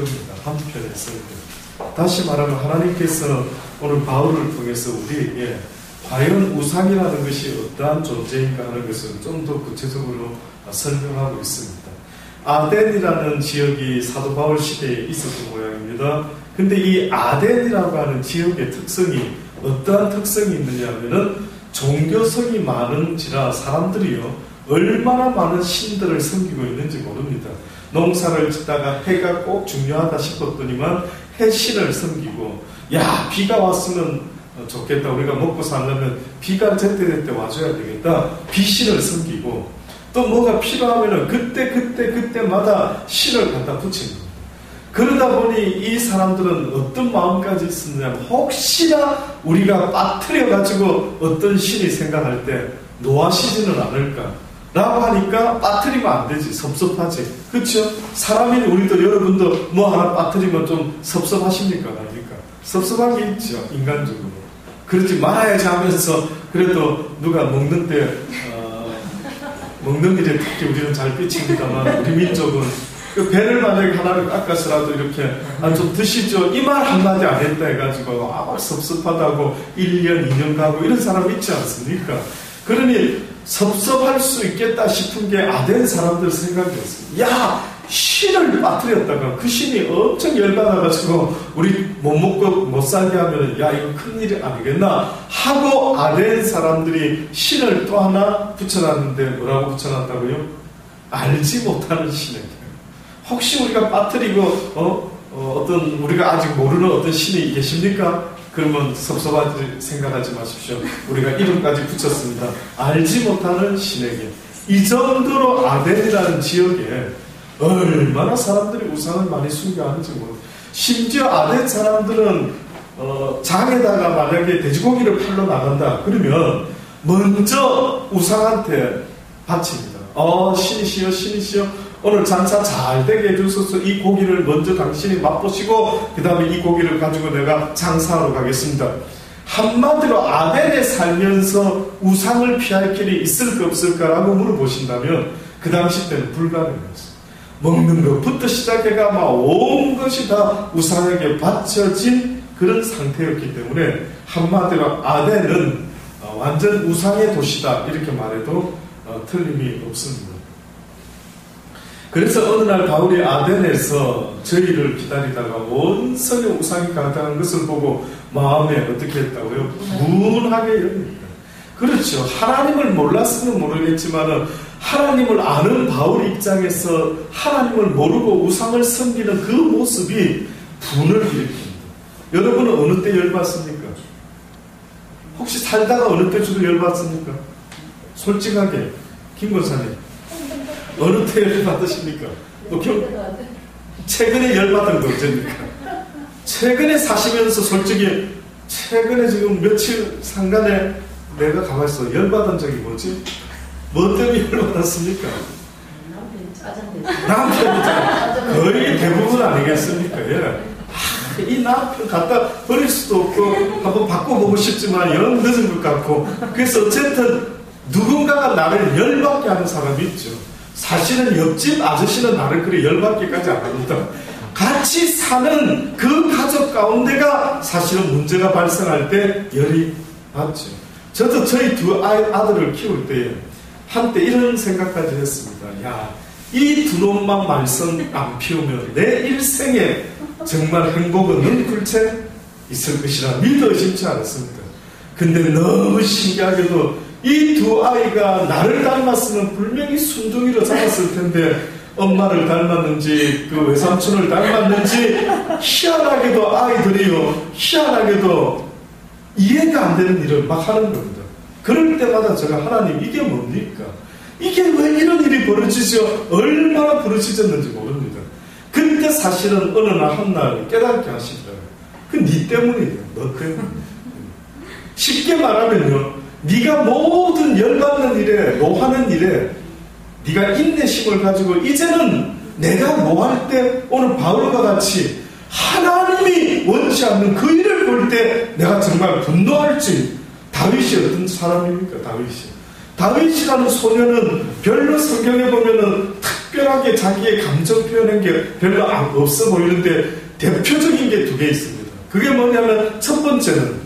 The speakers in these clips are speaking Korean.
겁니다. 한편에서. 다시 말하면 하나님께서 오늘 바울을 통해서 우리에게 과연 우상이라는 것이 어떠한 존재인가 하는 것을 좀 더 구체적으로 설명하고 있습니다. 아덴이라는 지역이 사도 바울 시대에 있었던 모양입니다. 근데 이 아덴이라고 하는 지역의 특성이 어떠한 특성이 있느냐 하면은 종교성이 많은지라 사람들이요 얼마나 많은 신들을 섬기고 있는지 모릅니다. 농사를 짓다가 해가 꼭 중요하다 싶었더니만 해신을 섬기고, 야 비가 왔으면 좋겠다, 우리가 먹고 살려면 비가 제때제때 와줘야 되겠다, 비신을 섬기고, 또 뭐가 필요하면은 그때마다 신을 갖다 붙입니다. 그러다 보니 이 사람들은 어떤 마음까지 있었느냐면, 혹시나 우리가 빠뜨려가지고 어떤 신이 생각할 때 놓아시지는 않을까 라고 하니까 빠뜨리면 안 되지, 섭섭하지, 그렇죠? 사람인 우리도, 여러분도 뭐 하나 빠뜨리면 좀 섭섭하십니까? 아닙니까? 섭섭한 게 있죠, 인간적으로. 그러지 말아야지 하면서 그래도 누가 먹는 때 먹는 일에 특히 우리는 잘 삐칩니다만, 우리 민족은 그 배를 만약에 하나를 깎아서라도 이렇게 좀 드시죠, 이 말 한마디 안 했다 해가지고 섭섭하다고 1년 2년 가고 이런 사람 있지 않습니까? 그러니 섭섭할 수 있겠다 싶은 게 아덴 사람들 생각이었습니다. 야 신을 빠뜨렸다가 그 신이 엄청 열받아가지고 우리 못 먹고 못 살게 하면 야 이거 큰일이 아니겠나 하고 아덴 사람들이 신을 또 하나 붙여놨는데, 뭐라고 붙여놨다고요? 알지 못하는 신에게. 혹시 우리가 빠뜨리고 어떤 우리가 아직 모르는 어떤 신이 계십니까? 그러면 섭섭하지 생각하지 마십시오. 우리가 이름까지 붙였습니다. 알지 못하는 신에게. 이 정도로 아덴이라는 지역에 얼마나 사람들이 우상을 많이 숨겨하는지 모르겠어요. 심지어 아덴 사람들은 장에다가 만약에 돼지고기를 팔러 나간다 그러면 먼저 우상한테 바칩니다. 신이시여 오늘 장사 잘 되게 해주셔서 이 고기를 먼저 당신이 맛보시고 그 다음에 이 고기를 가지고 내가 장사하러 가겠습니다. 한마디로 아덴에 살면서 우상을 피할 길이 있을까 없을까라고 물어보신다면 그 당시 때는 불가능했어요. 먹는 것부터 시작해가 막 온 것이 다 우상에게 바쳐진 그런 상태였기 때문에 한마디로 아덴은 완전 우상의 도시다 이렇게 말해도 틀림이 없습니다. 그래서 어느 날 바울이 아덴에서 저희를 기다리다가 온전히 우상이 가득한 것을 보고 마음에 어떻게 했다고요? 문하게 열립니다. 그렇죠. 하나님을 몰랐으면 모르겠지만 하나님을 아는 바울 입장에서 하나님을 모르고 우상을 섬기는 그 모습이 분을 일으킵니다. 여러분은 어느 때 열받습니까? 혹시 살다가 어느 때 주로 열받습니까? 솔직하게 김 권사님 어느 때 열받으십니까? 최근에 열받은 거 언제입니까? 최근에 사시면서 솔직히 최근에 지금 며칠 상간에 내가 가만히 있어 열받은 적이 뭐지? 뭐 때문에 열받았습니까? 남편이 짜증. 거의 대부분 아니겠습니까? 예. 이 남편 갖다 버릴 수도 없고 한번 바꿔보고 싶지만 영 늦은 것 같고, 그래서 어쨌든 누군가가 나를 열받게 하는 사람이 있죠. 사실은 옆집 아저씨는 나를 그리 열받게까지 안 합니다. 같이 사는 그 가족 가운데가 사실은 문제가 발생할 때 열이 받죠. 저도 저희 두 아들을 키울 때 한때 이런 생각까지 했습니다. 야, 이 두 놈만 말썽 안 피우면 내 일생에 정말 행복은 능글채 있을 것이라 믿어 의심치 않았습니다. 근데 너무 신기하게도 이 두 아이가 나를 닮았으면 분명히 순둥이로 자랐을 텐데 엄마를 닮았는지 그 외삼촌을 닮았는지 희한하게도 아이들이요, 희한하게도 이해가 안 되는 일을 막 하는 겁니다. 그럴 때마다 제가 하나님 이게 뭡니까? 이게 왜 이런 일이 벌어지죠? 얼마나 벌어지졌는지 모릅니다. 그때 사실은 어느 날 한날 깨닫게 하시더라고요. 그 니 때문이에요. 너 때문에. 쉽게 말하면요, 네가 모든 열받는 일에 노하는 일에 네가 인내심을 가지고 이제는 내가 뭐 할 때 오늘 바울과 같이 하나님이 원치 않는 그 일을 볼 때 내가 정말 분노할지. 다윗이 어떤 사람입니까? 다윗이라는 소녀는 별로 성경에 보면은 특별하게 자기의 감정 표현한 게 별로 없어 보이는데 대표적인 게 두 개 있습니다. 그게 뭐냐면 첫 번째는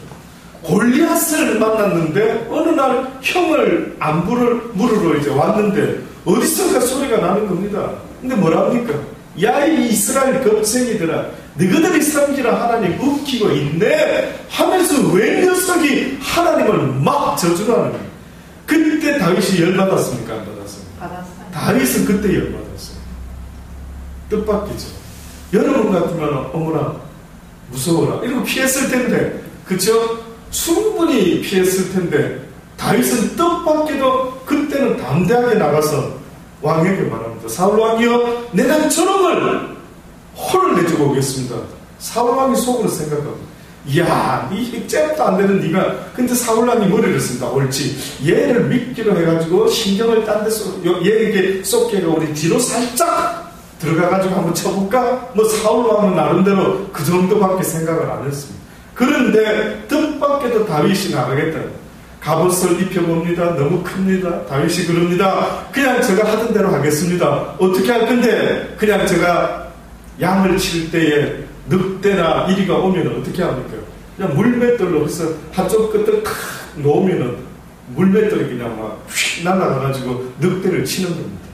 골리앗을 만났는데 어느 날 형을 안부를 물으러 이제 왔는데 어디선가 소리가 나는 겁니다. 근데 뭐랍니까? 야, 이 이스라엘 겁쟁이들아, 너희들이 섬기는 하나님 웃기고 있네 하면서 왜 녀석이 하나님을 막 저주하는 거예요. 그때 다윗이 열받았습니까? 안 받았습니까? 받았어요. 다윗은 그때 열받았어요. 뜻밖이죠. 여러분 같으면 어머나 무서워라 이러고 피했을 텐데, 그쵸? 충분히 피했을 텐데 다윗은 뜻밖에도 그때는 담대하게 나가서 왕에게 말합니다. 사울 왕이여, 내가 저놈을 홀을 내주고 오겠습니다. 사울 왕이 속으로 생각합니다. 이야, 이 핵잽도 안 되는 네가. 근데 사울 왕이 머리를 쓴다. 옳지, 얘를 믿기로 해가지고 신경을 딴 데서 얘에게 쏟게 해가 우리 뒤로 살짝 들어가가지고 한번 쳐볼까? 뭐 사울 왕은 나름대로 그 정도밖에 생각을 안 했습니다. 그런데 뜻밖에도 다윗이 나가겠다. 갑옷을 입혀봅니다. 너무 큽니다. 다윗이 그럽니다. 그냥 제가 하던 대로 하겠습니다. 어떻게 할 건데? 그냥 제가 양을 칠 때에 늑대나 이리가 오면 어떻게 합니까? 그냥 물맷돌로 해서 한쪽 끝을 탁 놓으면은 물맷돌이 그냥 막 휙 날아가가지고 늑대를 치는 겁니다.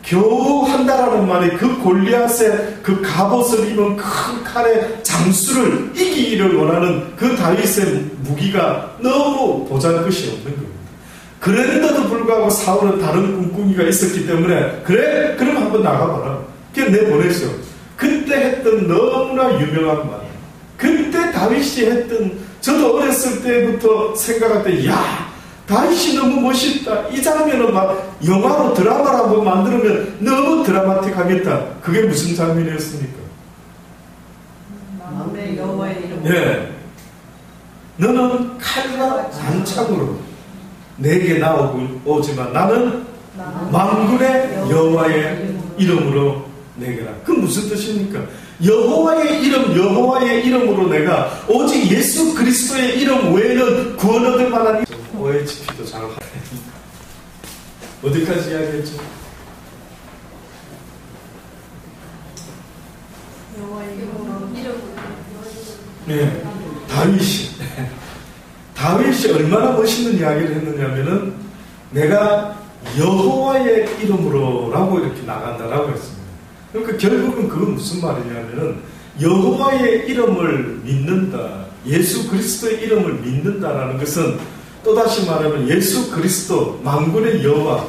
겨우 한다라는 말이 그 골리앗의 그 갑옷을 입은 큰 칼의 장수를 이기기를 원하는 그 다윗의 무기가 너무 보잘것이 없는 겁니다. 그런데도 불구하고 사울은 다른 꿍꿍이가 있었기 때문에 그래? 그럼 한번 나가봐라. 그냥 내보냈어. 그때 했던 너무나 유명한 말. 그때 다윗이 했던, 저도 어렸을 때부터 생각할 때, 야, 다윗이 너무 멋있다. 이 장면은 막 영화로 드라마라고 만들면 너무 드라마틱하겠다. 그게 무슨 장면이었습니까? 만군의 여호와의 이름. 예. 너는 칼과 단창으로 내게 나오지만 나는 만군의 여호와의 이름으로 내게라. 그 무슨 뜻입니까? 여호와의 이름, 여호와의 이름으로 내가 오직 예수 그리스도의 이름 외에는 구원 얻을 만한 OHP도 잘 하네. 어디까지 이야기했죠? 여호와의 이름으로. 네, 다윗이 얼마나 멋있는 이야기를 했느냐면은 내가 여호와의 이름으로라고 이렇게 나간다라고 했습니다. 그러니까 결국은 그건 무슨 말이냐면은 여호와의 이름을 믿는다, 예수 그리스도의 이름을 믿는다라는 것은 또다시 말하면 예수 그리스도 만군의 여호와,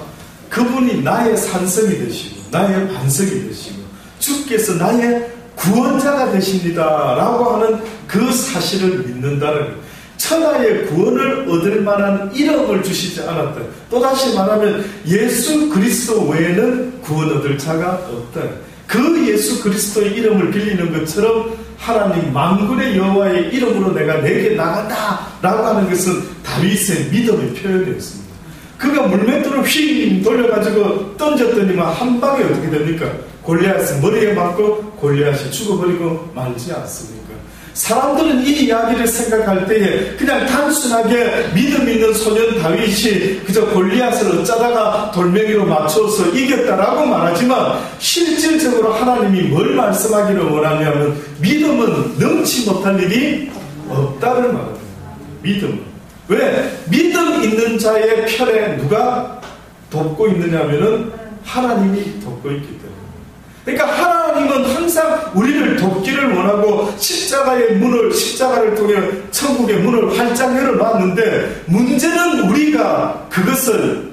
그분이 나의 산성이 되시고 나의 반석이 되시고 주께서 나의 구원자가 되십니다 라고 하는 그 사실을 믿는다는, 천하의 구원을 얻을 만한 이름을 주시지 않았다. 또다시 말하면 예수 그리스도 외에는 구원 얻을 자가 없다. 그 예수 그리스도의 이름을 빌리는 것처럼 하나님 만군의 여호와의 이름으로 내게 나간다 라고 하는 것은 다윗의 믿음의 표현이었습니다. 그가 물맷돌을 휙 돌려가지고 던졌더니만 한 방에 어떻게 됩니까? 골리앗은 머리에 맞고 골리앗이 죽어버리고 말지 않습니까? 사람들은 이 이야기를 생각할 때에 그냥 단순하게 믿음 있는 소년 다윗이 그저 골리앗을 어쩌다가 돌멩이로 맞춰서 이겼다라고 말하지만 실질적으로 하나님이 뭘 말씀하기를 원하냐면 믿음은 능치 못할 일이 없다를 말합니다. 믿음은. 왜? 믿음 있는 자의 편에 누가 돕고 있느냐면은 하나님이 돕고 있기 때문에. 그러니까 하나님은 항상 우리를 돕기를 원하고 십자가를 통해 천국의 문을 활짝 열어놨는데 문제는 우리가 그것을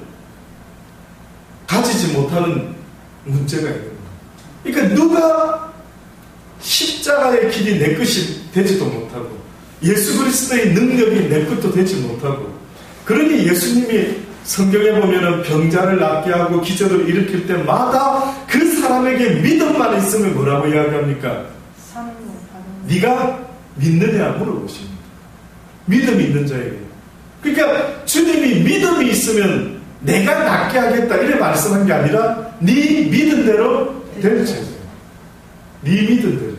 가지지 못하는 문제가 있는 거예요. 그러니까 누가 십자가의 길이 내 것이 되지도 못하고 예수 그리스도의 능력이 내 것도 되지 못하고, 그러니 예수님이 성경에 보면은 병자를 낫게 하고 기적을 일으킬 때마다 그 사람에게 믿음만 있으면 뭐라고 이야기합니까? 네가 믿느냐 물어보십니다. 믿음이 있는 자에게. 그러니까 주님이 믿음이 있으면 내가 낫게 하겠다 이래 말씀한 게 아니라 네 믿은 대로 될지어다. 네 믿은 대로.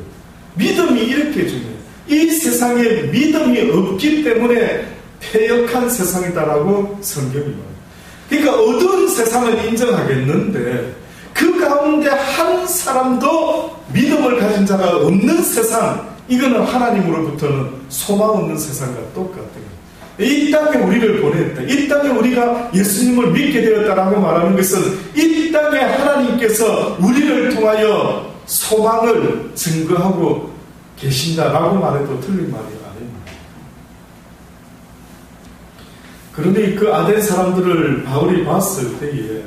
믿음이 이렇게 중요해요. 이 세상에 믿음이 없기 때문에 패역한 세상이다라고 성경이 말합니다. 그러니까 어두운 세상은 인정하겠는데 그 그 가운데 한 사람도 믿음을 가진 자가 없는 세상, 이거는 하나님으로부터는 소망 없는 세상과 똑같아요. 이 땅에 우리를 보냈다. 이 땅에 우리가 예수님을 믿게 되었다라고 말하는 것은 이 땅에 하나님께서 우리를 통하여 소망을 증거하고 계신다라고 말해도 틀린 말이 아닙니다. 그런데 그 아덴 사람들을 바울이 봤을 때에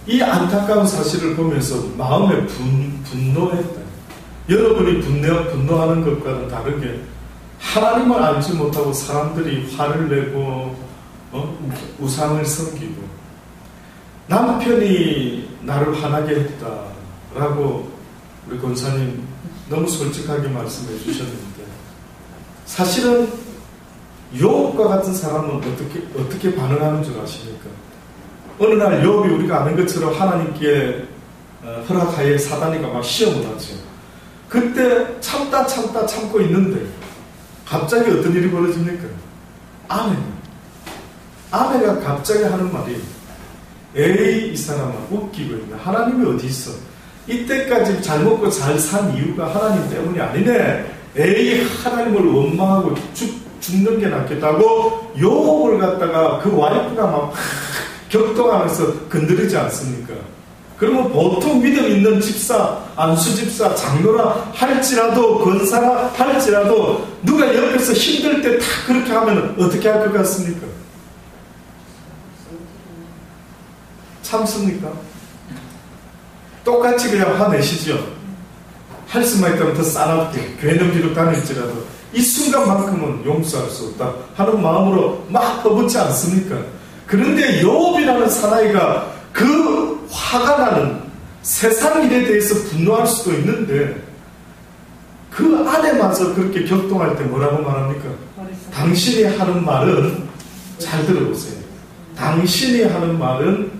이 안타까운 사실을 보면서 마음에 분노했다. 여러분이 분노하는 것과는 다르게 하나님을 알지 못하고 사람들이 화를 내고 우상을 섬기고 남편이 나를 화나게 했다라고 우리 권사님 너무 솔직하게 말씀해 주셨는데, 사실은 욥과 같은 사람은 어떻게 반응하는 줄 아십니까? 어느 날 욥이 우리가 아는 것처럼 하나님께 허락하에 사단이가 막 시험을 하죠. 그때 참고 있는데 갑자기 어떤 일이 벌어집니까? 아내가 갑자기 하는 말이, 에이 이 사람아 웃기고 있네. 하나님이 어디 있어? 이때까지 잘 먹고 잘 산 이유가 하나님 때문이 아니네. 에이 하나님을 원망하고 죽는 게 낫겠다고 욥을 갖다가 그 와이프가 막 격동하면서 건드리지 않습니까? 그러면 보통 믿음 있는 집사, 안수집사, 장로라 할지라도, 권사라 할지라도 누가 옆에서 힘들 때 다 그렇게 하면 어떻게 할 것 같습니까? 참습니까? 똑같이 그냥 화내시죠. 할 수만 있다면 더 싸납게 괜한 비로 다닐지라도 이 순간만큼은 용서할 수 없다 하는 마음으로 막 퍼붓지 않습니까? 그런데 욥이라는 사나이가 그 화가 나는 세상 일에 대해서 분노할 수도 있는데 그 아내마저 그렇게 격동할 때 뭐라고 말합니까? 당신이 하는 말은, 잘 들어보세요, 당신이 하는 말은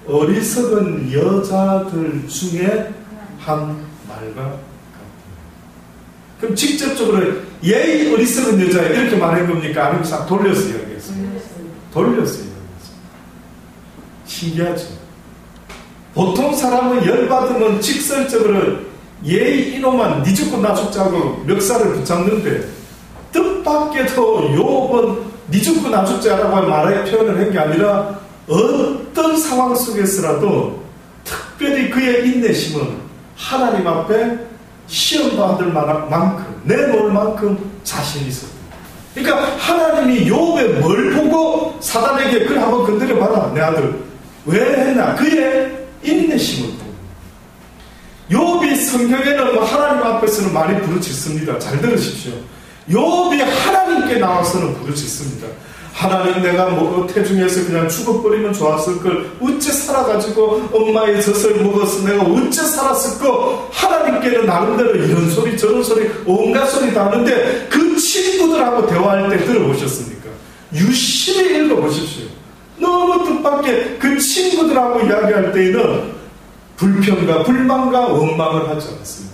어리석은 여자들 중에 한 말과 같다. 그럼 직접적으로 예의 어리석은 여자 이렇게 말한 겁니까? 아니면 싹 돌려서 이야기했어요? 돌려서 이야기했어요. 신기하죠? 보통 사람은 열받으면 직설적으로 예의 이놈만 니 죽고 나 죽자고 멱살을 붙잡는데, 뜻밖에도 욥은 니 죽고 나 죽자라고 말해 표현을 한 게 아니라 어떤 상황 속에서라도 특별히 그의 인내심은 하나님 앞에 시험받을 만큼, 내놓을 만큼 자신이 있었다. 그러니까 하나님이 욥의 뭘 보고 사단에게 그래 한번 건드려봐라 내 아들 왜 했나, 그의 인내심을 보고. 욥이 성경에는 하나님 앞에서는 많이 부르짖습니다. 잘 들으십시오. 욥이 하나님께 나와서는 부르짖습니다. 하나님, 내가 태중에서 그냥 죽어버리면 좋았을 걸 어째 살아가지고 엄마의 젖을 먹어서 내가 어째 살았을 거. 하나님께는 나름대로 이런 소리 저런 소리 온갖 소리 다 하는데 그 친구들하고 대화할 때 들어보셨습니까? 유심히 읽어보십시오. 너무 뜻밖의 그 친구들하고 이야기할 때에는 불평과 불만과 원망을 하지 않았습니다.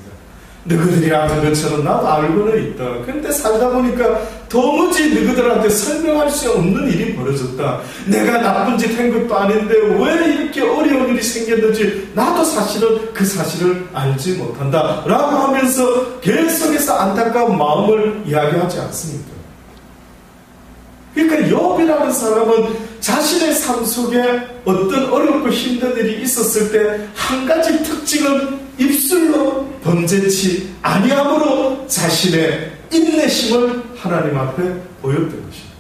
너희들이 아는 것처럼 나도 알고는 있다. 그런데 살다 보니까 도무지 너희들한테 설명할 수 없는 일이 벌어졌다. 내가 나쁜 짓 한 것도 아닌데 왜 이렇게 어려운 일이 생겼는지 나도 사실은 그 사실을 알지 못한다 라고 하면서 계속해서 안타까운 마음을 이야기하지 않습니까? 그러니까 욥이라는 사람은 자신의 삶 속에 어떤 어렵고 힘든 일이 있었을 때 한 가지 특징은 입술로 번제치 아니함으로 자신의 인내심을 하나님 앞에 보였던 것입니다.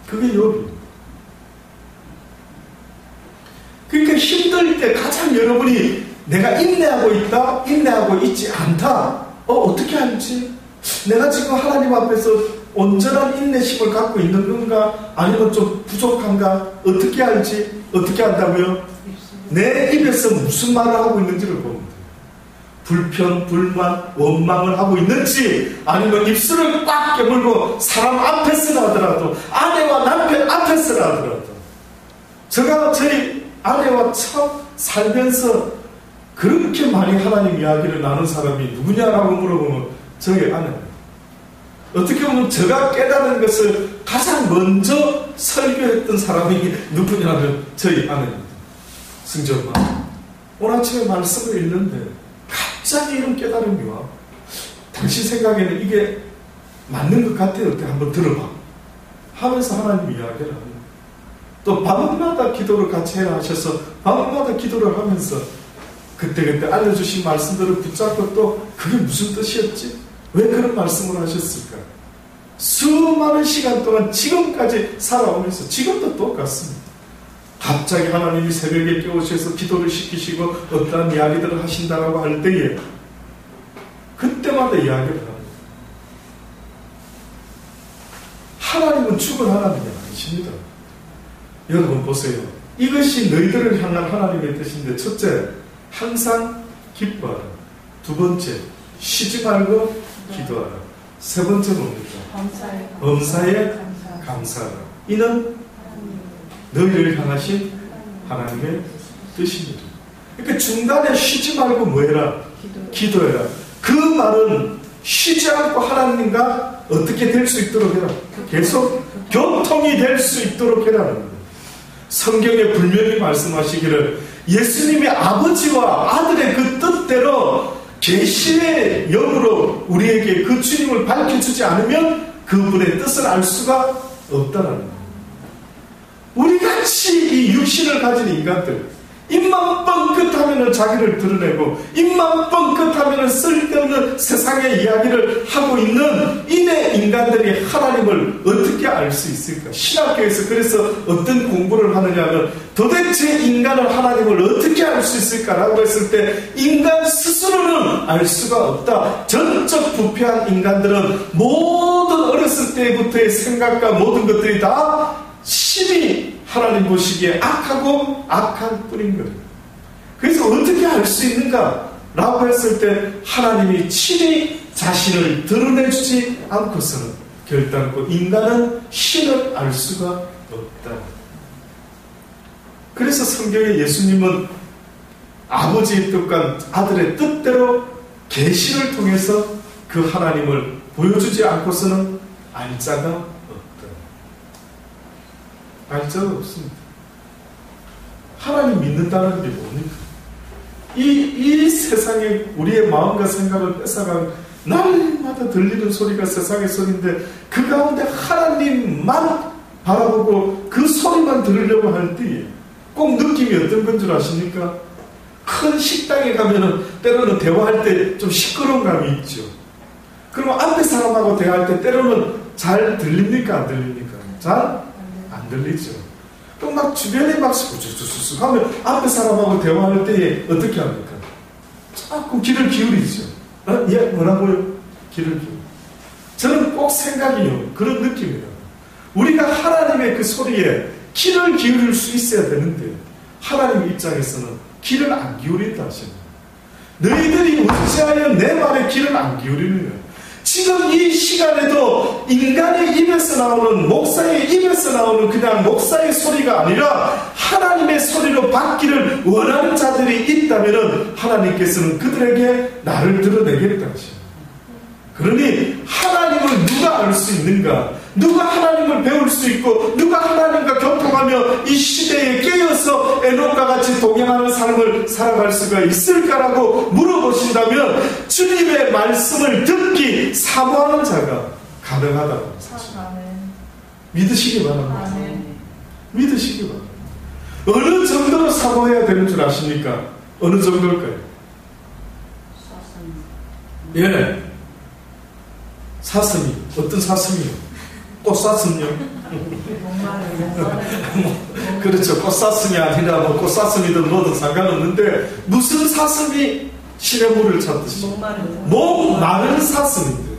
그게 욥입니다. 그러니까 힘들 때 가장 여러분이 내가 인내하고 있다, 인내하고 있지 않다, 어떻게 알지? 내가 지금 하나님 앞에서 온전한 인내심을 갖고 있는 건가? 아니면 좀 부족한가? 어떻게 알지? 어떻게 안다고요? 내 입에서 무슨 말을 하고 있는지를 봅니다. 불평, 불만, 원망을 하고 있는지, 아니면 입술을 꽉 깨물고 사람 앞에서라 하더라도, 아내와 남편 앞에서라 하더라도, 제가 저희 아내와 참 살면서 그렇게 많이 하나님 이야기를 나눈 사람이 누구냐라고 물어보면 저희 아내입니다. 어떻게 보면 제가 깨달은 것을 가장 먼저 설교했던 사람이 누구냐면 저희 아내입니다. 승전아, 오늘 아침에 말씀을 읽는데 갑자기 이런 깨달음이 와. 당신 생각에는 이게 맞는 것 같아요. 어때? 한번 들어봐. 하면서 하나님 이야기를 합니다. 또 밤마다 기도를 같이 해라 하셔서 밤마다 기도를 하면서 그때 알려주신 말씀들을 붙잡고 또 그게 무슨 뜻이었지? 왜 그런 말씀을 하셨을까? 수많은 시간 동안 지금까지 살아오면서 지금도 똑같습니다. 갑자기 하나님이 새벽에 깨우셔서 기도를 시키시고 어떠한 이야기들을 하신다라고 할 때에 그때마다 이야기를 합니다. 하나님은 죽은 하나님이 아니십니다. 여러분 보세요. 이것이 너희들을 향한 하나님의 뜻인데, 첫째, 항상 기뻐하라. 두 번째, 쉬지 말고 기도하라. 세 번째 뭡니까? 범사에 감사하라. 이는 너희를 향하신 하나님의 뜻입니다. 그러니까 중간에 쉬지 말고 뭐해라? 기도해라. 그 말은 쉬지 않고 하나님과 어떻게 될 수 있도록 해라. 계속 교통이 될 수 있도록 해라는 거예요. 성경에 분명히 말씀하시기를 예수님이 아버지와 아들의 그 뜻대로 계시의 영으로 우리에게 그 주님을 밝혀주지 않으면 그분의 뜻을 알 수가 없다는 거예요. 우리같이 이 육신을 가진 인간들, 입만 뻥끗하면 자기를 드러내고 입만 뻥끗하면 쓸데없는 세상의 이야기를 하고 있는 이내 인간들이 하나님을 어떻게 알 수 있을까? 신학교에서 그래서 어떤 공부를 하느냐면 도대체 인간은 하나님을 어떻게 알 수 있을까라고 했을 때 인간 스스로는 알 수가 없다. 전적 부패한 인간들은 모든 어렸을 때부터의 생각과 모든 것들이 다 심히 하나님 보시기에 악하고 악한 뿐인 거예요. 그래서 어떻게 알 수 있는가? 라고 했을 때 하나님이 친히 자신을 드러내주지 않고서는 결단코 인간은 신을 알 수가 없다. 그래서 성경에 예수님은 아버지의 뜻과 아들의 뜻대로 계시를 통해서 그 하나님을 보여주지 않고서는 알 자가 없다. 알 자가 없습니다. 하나님 믿는다는 게 뭡니까? 이 세상에 우리의 마음과 생각을 뺏어간 날마다 들리는 소리가 세상의 소리인데 그 가운데 하나님만 바라보고 그 소리만 들으려고 할 때 꼭 느낌이 어떤 건 줄 아십니까? 큰 식당에 가면은 때로는 대화할 때 좀 시끄러운 감이 있죠. 그러면 앞에 사람하고 대화할 때 때로는 잘 들립니까? 안 들립니까? 잘 안 들리죠. 또 막 주변에 막 쑥쑥쑥쑥 하면 앞에 사람하고 대화할 때 어떻게 합니까? 조금 귀를 기울이죠. 예, 뭐라고요? 귀를 기울여. 저는 꼭 생각이요. 그런 느낌이에요. 우리가 하나님의 그 소리에 귀를 기울일 수 있어야 되는데 하나님 입장에서는 귀를 안 기울인다 하십니다. 너희들이 어찌하여 내 말에 귀를 안 기울이느냐. 지금 이 시간에도 인간의 입에서 나오는, 목사의 입에서 나오는 그냥 목사의 소리가 아니라 하나님의 소리로 받기를 원하는 자들이 있다면 하나님께서는 그들에게 나를 드러내겠다 하십니다. 그러니 하나님을 누가 알 수 있는가? 누가 하나님을 배울 수 있고 누가 하나님과 교통하며 이 시대에 깨어서 에녹과 같이 동행하는 삶을 살아갈 수가 있을까라고 물어보신다면 주님의 말씀을 듣기 사모하는 자가 가능하다고 믿으시기 바랍니다. 믿으시기 바랍니다. 어느 정도로 사모해야 되는 줄 아십니까? 어느 정도일까요? 예, 사슴이 어떤 사슴이요? 꽃사슴요? 그렇죠. 꽃사슴이 아니라 뭐 꽃사슴이든 뭐든 상관없는데 무슨 사슴이 시냇물을 찾듯이 목 마른 사슴인데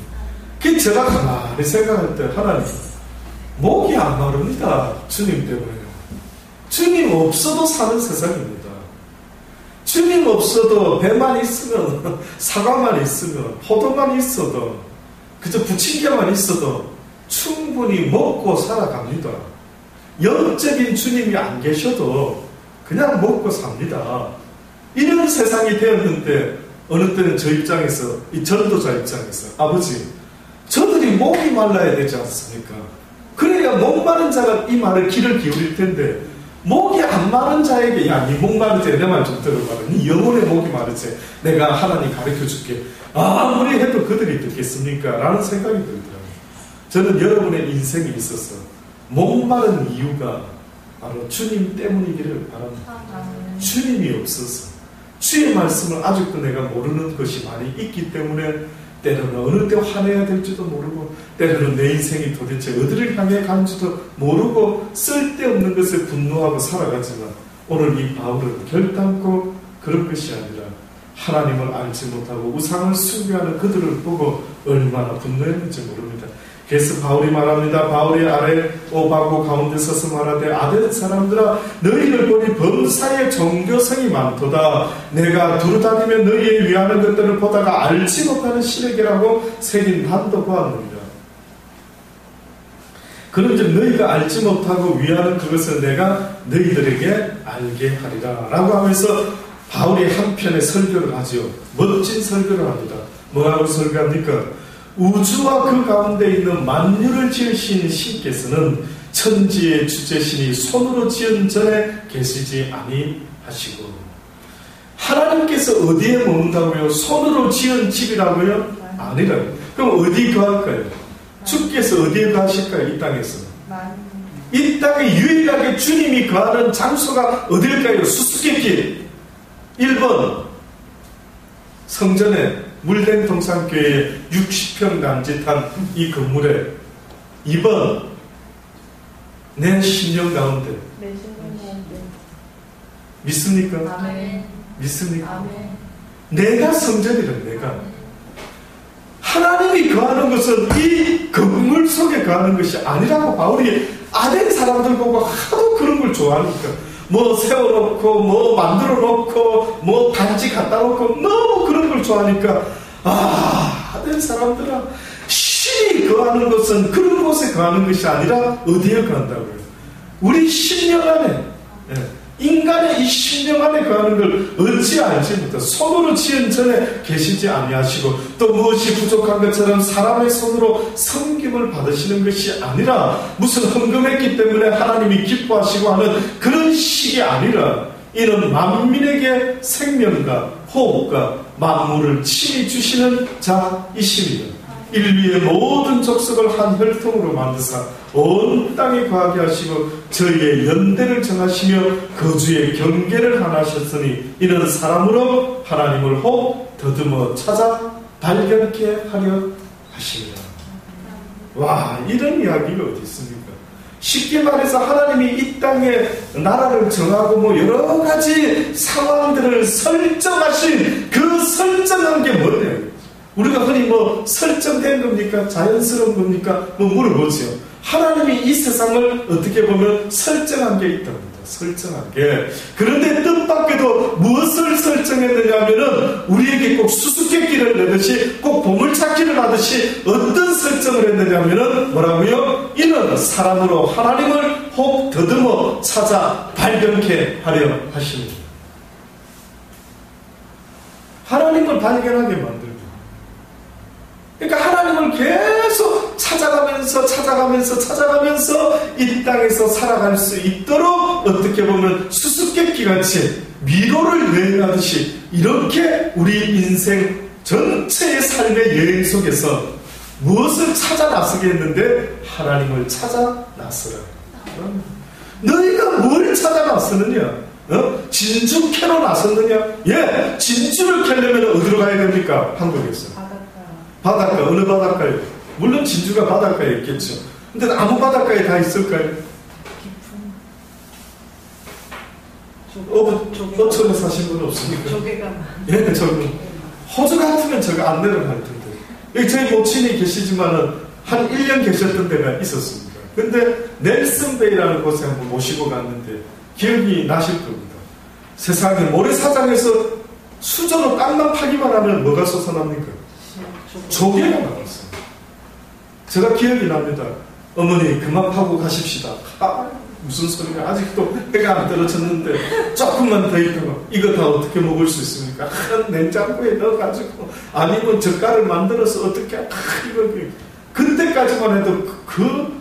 그 제가 가만히 생각할 때 하나님 목이 안 마릅니다. 주님 때문에요. 주님 없어도 사는 세상입니다. 주님 없어도 배만 있으면 사과만 있으면 포도만 있어도 그저 부침개만 있어도 충분히 먹고 살아갑니다. 영적인 주님이 안 계셔도 그냥 먹고 삽니다. 이런 세상이 되었는데 어느 때는 저 입장에서, 이 전도자 입장에서 아버지 저들이 목이 말라야 되지 않습니까? 그래야 목 마른 자가 이 말을 귀를 기울일 텐데 목이 안 마른 자에게 야, 네 목 마르지? 내 말 좀 들어봐라. 네 영혼의 목이 마르지? 내가 하나님 가르쳐줄게. 아무리 해도 그들이 듣겠습니까? 라는 생각이 들더라고요. 저는 여러분의 인생에 있어서 목마른 이유가 바로 주님 때문이기를 바랍니다. 주님이 없어서 주의 말씀을 아직도 내가 모르는 것이 많이 있기 때문에 때로는 어느 때 화내야 될지도 모르고 때로는 내 인생이 도대체 어디를 향해 가는지도 모르고 쓸데없는 것에 분노하고 살아가지만 오늘 이 바울은 결단코 그런 것이 아니라 하나님을 알지 못하고 우상을 숭배하는 그들을 보고 얼마나 분노했는지 모릅니다. 그래서 바울이 말합니다. 바울이 아래 오바고 가운데 서서 말하되 아덴 사람들아 너희를 보니 범사에 종교성이 많도다. 내가 두루다니며 너희의 위하는 것들을 보다가 알지 못하는 시래기라고 새긴 단도 보았느니라. 그런즉 너희가 알지 못하고 위하는 그것을 내가 너희들에게 알게 하리라 라고 하면서 바울이 한편의 설교를 하죠. 멋진 설교를 합니다. 뭐라고 설교합니까? 우주와 그 가운데 있는 만유를 지으신 신께서는 천지의 주제신이 손으로 지은 전에 계시지 아니하시고 하나님께서 어디에 머문다고요? 손으로 지은 집이라고요? 아니라요. 그럼 어디 거할까요? 주께서 어디에 거하실까요? 이 땅에서. 이 땅에 유일하게 주님이 거하는 장소가 어딜까요? 수수께끼. 1번 성전에 물된 동산교회에 60평 남짓한 이 건물에 2번 내 심령 가운데 믿습니까? 아멘. 믿습니까? 아멘. 내가 성전이래. 내가 하나님이 거하는 것은 이 건물 속에 거하는 것이 아니라고 바울이 아덴 사람들 보고 하도 그런 걸 좋아하니까 뭐 세워놓고 뭐 만들어놓고 뭐 단지 갖다 놓고 너무 그런 걸 좋아하니까 아덴 사람들아 신이 거하는 것은 그런 곳에 거하는 것이 아니라 어디에 거한다고요? 우리 심령 안에 인간의 이 심령 안에 거하는 걸 어찌 알지 못해 손으로 지은 전에 계시지 아니하시고 또 무엇이 부족한 것처럼 사람의 손으로 섬김을 받으시는 것이 아니라 무슨 헌금했기 때문에 하나님이 기뻐하시고 하는 그런 식이 아니라 이는 만민에게 생명과 호흡과 만물을 친히 주시는 자이십니다. 인류의 모든 족속을 한 혈통으로 만드사 온 땅에 거하게 하시고 저희의 연대를 정하시며 거주의 경계를 하나셨으니 이는 사람으로 하나님을 혹 더듬어 찾아 발견케 하려 하십니다. 와, 이런 이야기가 어디 있습니까? 쉽게 말해서 하나님이 이 땅에 나라를 정하고 뭐 여러 가지 상황들을 설정하신 그 설정한 게 뭐예요? 우리가 흔히 뭐 설정된 겁니까? 자연스러운 겁니까? 뭐 물어보죠. 하나님이 이 세상을 어떻게 보면 설정한 게 있답니다. 설정한 게. 그런데 뜻밖에도 무엇을 설정했느냐 하면은 우리에게 꼭 수수께끼를 내듯이 꼭 보물찾기를 하듯이 어떤 설정을 했느냐 하면은 뭐라고요? 이는 사람으로 하나님을 혹 더듬어 찾아 발견케 하려 하십니다. 하나님을 발견하게 만들고 그러니까 하나님을 계속 찾아가면서 이 땅에서 살아갈 수 있도록 어떻게 보면 수수께끼같이 미로를 여행하듯이 이렇게 우리 인생 전체의 삶의 여행 속에서 무엇을 찾아 나서게 했는데 하나님을 찾아 나서라. 너희가 뭘 찾아 나서느냐? 진주 캐러 나섰느냐? 예, 진주를 캐려면 어디로 가야 됩니까? 한국에서. 바닷가, 어느 바닷가에? 물론 진주가 바닷가에 있겠죠. 근데 아무 바닷가에 다 있을까요? 어촌에 사신 분 없습니까? 조개가 예, 저는 호주 같으면 제가 안내를 할 텐데. 여기 저희 모친이 계시지만은 한 1년 계셨던 데가 있었습니다. 근데 넬슨베이라는 곳에 한번 모시고 갔는데 기억이 나실 겁니다. 세상에 모래사장에서 수저로 땅만 파기만 하면 뭐가 솟아납니까? 조개가 나왔어요. 제가 기억이 납니다. 어머니 그만 파고 가십시다. 무슨 소리가 아직도 해가 안 떨어졌는데 조금만 더 있다가 이거 다 어떻게 먹을 수 있습니까? 냉장고에 넣어가지고 아니면 젓갈을 만들어서 어떻게 이거 그때까지만 해도 그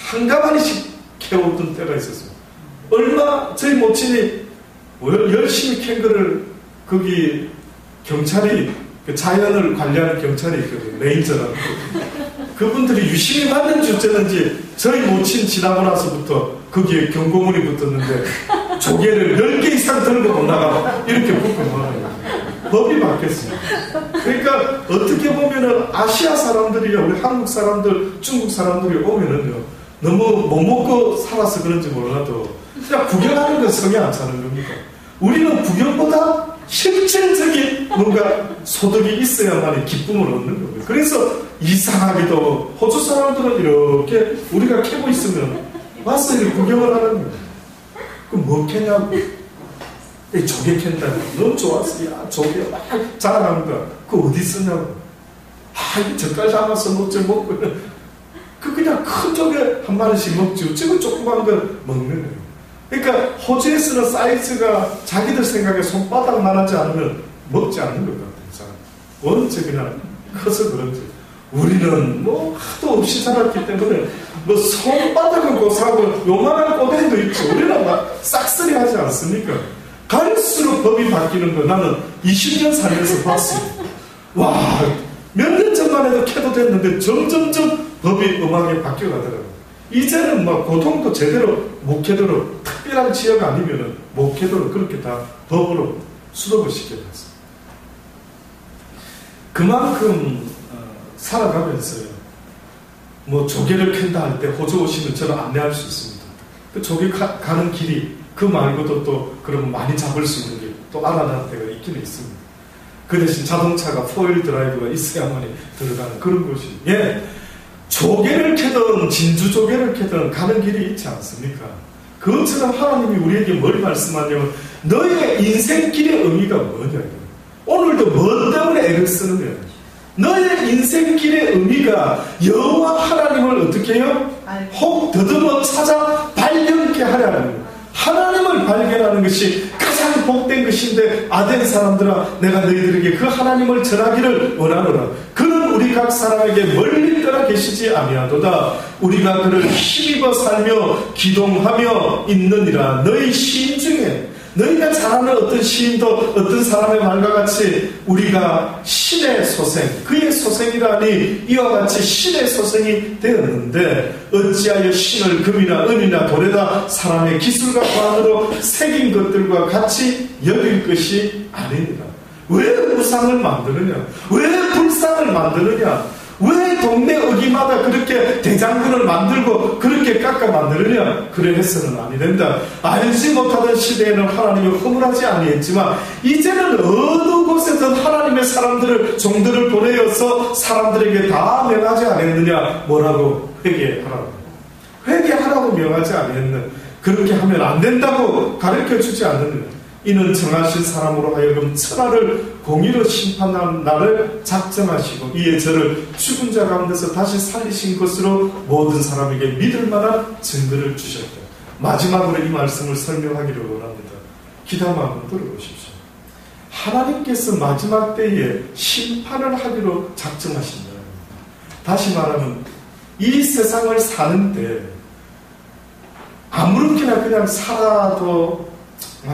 한가마리씩 캐오던 때가 있었어요. 얼마 저희 모친이 열심히 캔 거를 거기 경찰이 그 자연을 관리하는 경찰이 있거든요. 레인저라고. 그분들이 유심히 봤는지 어쩌는지 저희 모친 지나고 나서부터 거기에 경고문이 붙었는데 조개를 10개 이상 들고 못 나가고 이렇게 붙고 말하는 거예요. 법이 바뀌었어요. 그러니까 어떻게 보면은 아시아 사람들이요, 우리 한국 사람들, 중국 사람들이 오면은요, 너무 못 먹고 살아서 그런지 몰라도 그냥 구경하는 건 성에 안 차는 겁니다. 우리는 구경보다 실질적인 뭔가 소득이 있어야만 기쁨을 얻는 거예요. 그래서 이상하게도 호주 사람들은 이렇게 우리가 캐고 있으면 와서 이렇게 구경을 하는 거예요. 그럼 뭐 캐냐고. 조개 캔다고. 너무 좋았어. 야, 조개 막 자랑합니다. 그거 어디 쓰냐고. 이거 젓갈 담아서 먹지 먹고. 그냥 큰 조개 한 마리씩 먹지. 어쩌고 조그만 걸 먹는 거예요. 그러니까 호주에서는 사이즈가 자기들 생각에 손바닥만 하지 않으면 먹지 않는 것 같아요. 원체 그냥 커서 그런지. 우리는 뭐 하도 없이 자랐기 때문에 뭐 손바닥은 고사하고 요만한 꼬댕이도 있죠. 우리는 막 싹쓸이 하지 않습니까? 갈수록 법이 바뀌는 거 나는 20년 살면서 봤어요. 와, 몇 년 전만 해도 캐도 됐는데 점점점 법이 엄하게 바뀌어가더라고요. 이제는 막 고통도 제대로 못 캐도록 특별한 지역 아니면은 못 캐도록 그렇게 다 법으로 수록을 시켜놨어요. 그만큼 살아가면서요. 뭐 조개를 캔다 할 때 호주 오시면 저를 안내할 수 있습니다. 그 조개 가는 길이 그 말고도 또 그러면 많이 잡을 수 있는 게 또 알아낼 때가 있기는 있습니다. 그 대신 자동차가 4휠 드라이브가 있어야만이 들어가는 그런 곳이. 예. 조개를 캐든 진주 조개를 캐든 가는 길이 있지 않습니까? 그것처럼 하나님이 우리에게 뭘 말씀하냐면 너의 인생길의 의미가 뭐냐. 오늘도 뭐 때문에 애를 쓰느냐. 너의 인생길의 의미가 여호와 하나님을 어떻게 해요? 혹 더듬어 찾아 발견케 하려는 거예요. 하나님을 발견하는 것이 가장 복된 것인데 아덴 사람들아 내가 너희들에게 그 하나님을 전하기를 원하노라. 그는 우리 각 사람에게 멀리 떠나 계시지 아니하도다. 우리가 그를 힘입어 살며 기동하며 있느니라. 너희 시인 중에 너희가 잘 아는 어떤 시인도 어떤 사람의 말과 같이 우리가 신의 소생, 그의 소생이라니 이와 같이 신의 소생이 되었는데 어찌하여 신을 금이나 은이나 돌에다 사람의 기술과 관으로 새긴 것들과 같이 여길 것이 아니니라. 왜 우상을 만드느냐? 왜 불상을 만드느냐? 왜 동네 어디마다 그렇게 대장군을 만들고 그렇게 깎아 만드느냐? 그래 해서는 아니 된다. 알지 못하던 시대에는 하나님이 허물하지 아니했지만 이제는 어느 곳에든 하나님의 사람들을 종들을 보내어서 사람들에게 다 명하지 않았느냐? 뭐라고? 회개하라고. 회개하라고 명하지 아니했느냐? 그렇게 하면 안 된다고 가르쳐주지 않느냐? 이는 정하신 사람으로 하여금 천하를 공의로 심판하는 날을 작정하시고 이에 저를 죽은 자 가운데서 다시 살리신 것으로 모든 사람에게 믿을 만한 증거를 주셨다. 마지막으로 이 말씀을 설명하기를 원합니다. 기도만 한번 들어보십시오. 하나님께서 마지막 때에 심판을 하기로 작정하신다. 다시 말하면 이 세상을 사는데 아무렇게나 그냥 살아도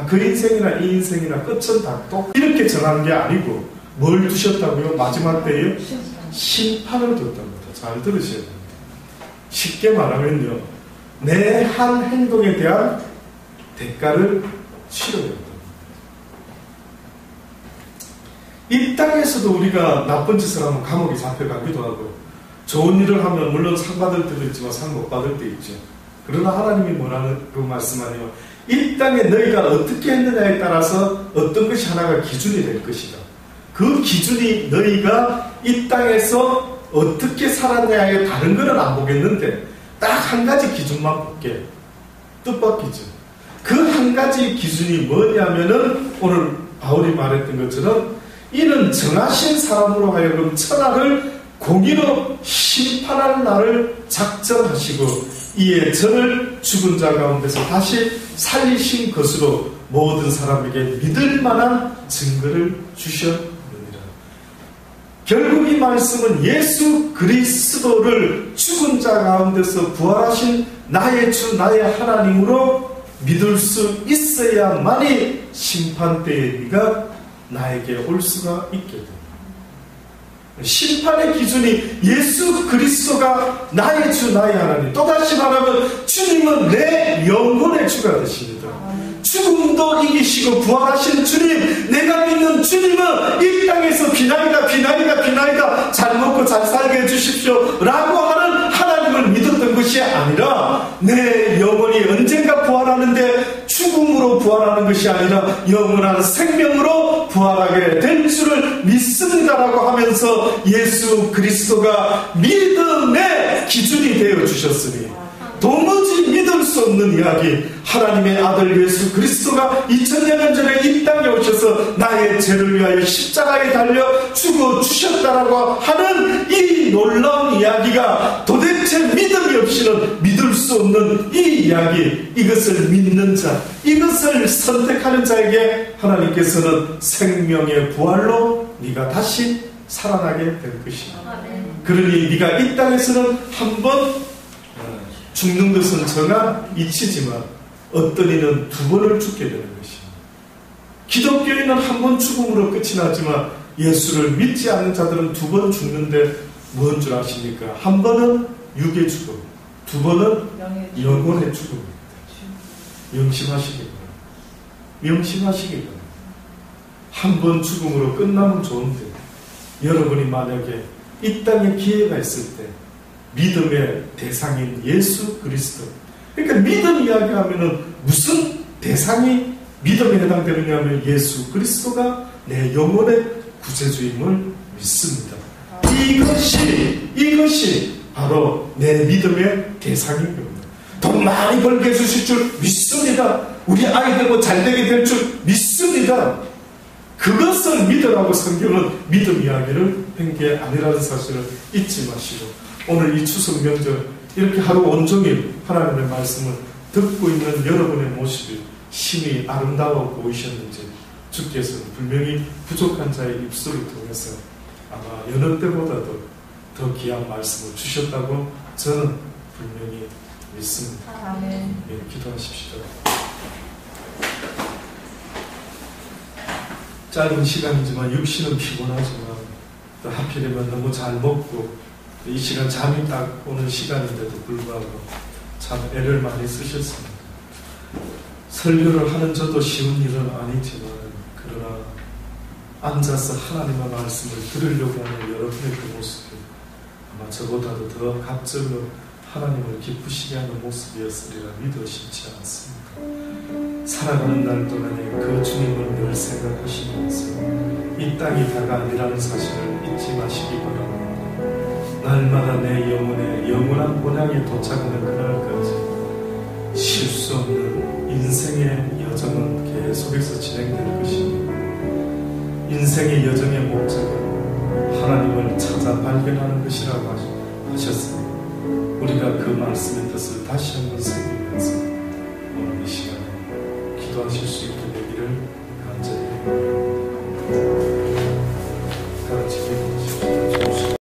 그 인생이나 이 인생이나 끝은 닥도 이렇게 정한 게 아니고 뭘 두셨다고요? 마지막 때에 심판을 뒀답니다. 잘 들으셔야 됩니다. 쉽게 말하면요, 내 한 행동에 대한 대가를 치러야 됩니다. 이 땅에서도 우리가 나쁜 짓을 하면 감옥에 잡혀가기도 하고 좋은 일을 하면 물론 상 받을 때도 있지만 상 못 받을 때 있죠. 그러나 하나님이 뭐라는 그 말씀하냐면 이 땅에 너희가 어떻게 했느냐에 따라서 어떤 것이 하나가 기준이 될 것이다. 그 기준이 너희가 이 땅에서 어떻게 살았냐에 다른 거는 안 보겠는데 딱 한 가지 기준만 볼게. 뜻밖이죠. 그 한 가지 기준이 뭐냐면은 오늘 바울이 말했던 것처럼 이는 정하신 사람으로 하여금 천하를 공의로 심판할 날을 작정하시고 이에 저를 죽은 자 가운데서 다시 살리신 것으로 모든 사람에게 믿을 만한 증거를 주셨느니라. 결국 이 말씀은 예수 그리스도를 죽은 자 가운데서 부활하신 나의 주 나의 하나님으로 믿을 수 있어야만이 심판때에 네가 나에게 올 수가 있게 돼. 심판의 기준이 예수 그리스도가 나의 주 나의 하나님. 또다시 말하면 주님은 내 영혼의 주가 되십니다. 죽음도 이기시고 부활하신 주님, 내가 믿는 주님은 이 땅에서 비나이다 잘 먹고 잘 살게 해주십시오 라고 하는 하나님을 믿었던 것이 아니라 내 영혼이 언젠가 부활하는데 죽음으로 부활하는 것이 아니라 영원한 생명으로 부활하게 될 줄을 믿습니다라고 하면서 예수 그리스도가 믿음의 기준이 되어 주셨으니 도무지 믿을 수 없는 이야기, 하나님의 아들 예수 그리스도가 2000년 전에 이 땅에 오셔서 나의 죄를 위하여 십자가에 달려 죽어 주셨다라고 하는 이 놀라운 이야기가 도대체 믿음이 없이는 믿을 수 없는 이 이야기, 이것을 믿는 자, 이것을 선택하는 자에게 하나님께서는 생명의 부활로 네가 다시 살아나게 될 것이다. 그러니 네가 이 땅에서는 한번 죽는 것은 정한 이치지만 어떤 이는 두 번을 죽게 되는 것입니다. 기독교인은 한 번 죽음으로 끝이 나지만 예수를 믿지 않는 자들은 두 번 죽는데 뭔 줄 아십니까? 한 번은 육의 죽음, 두 번은 영혼의 죽음입니다. 명심하시기 바랍니다. 명심하시기 바랍니다. 한 번 죽음으로 끝나면 좋은데 여러분이 만약에 이 땅에 기회가 있을 때 믿음의 대상인 예수 그리스도. 그러니까 믿음 이야기하면은 무슨 대상이 믿음에 해당되느냐 하면 예수 그리스도가 내 영혼의 구세주임을 믿습니다. 이것이 바로 내 믿음의 대상인 겁니다. 돈 많이 벌게 해주실 줄 믿습니다. 우리 아이들 뭐 잘되게 될 줄 믿습니다. 그것을 믿으라고 성경은 믿음 이야기를 한 게 아니라는 사실을 잊지 마시고 오늘 이 추석 명절 이렇게 하루 온종일 하나님의 말씀을 듣고 있는 여러분의 모습이 심히 아름다워 보이셨는지 주께서는 분명히 부족한 자의 입술을 통해서 아마 여느 때보다도 더 귀한 말씀을 주셨다고 저는 분명히 믿습니다. 아멘. 예, 기도하십시오. 짧은 시간이지만 육신은 피곤하지만 또 하필이면 너무 잘 먹고 이 시간 잠이 딱 오는 시간인데도 불구하고 참 애를 많이 쓰셨습니다. 설교를 하는 저도 쉬운 일은 아니지만 그러나 앉아서 하나님의 말씀을 들으려고 하는 여러분의 그 모습이 아마 저보다도 더 갑절로 하나님을 기쁘시게 하는 모습이었으리라 믿어 싶지 않습니다. 살아가는 날 동안에 그 주님을 늘 생각하시면서 이 땅이 다가 아니라는 사실을 잊지 마시기 바랍니다. 날마다 내 영혼의 영원한 본향에 도착하는 그날까지 쉴 수 없는 인생의 여정은 계속해서 진행될 것입니다. 인생의 여정의 목적은 하나님을 찾아 발견하는 것이라고 하셨으니 우리가 그 말씀의 뜻을 다시 한번 새기면서 오늘 이 시간에 기도하실 수 있게 되기를 간절히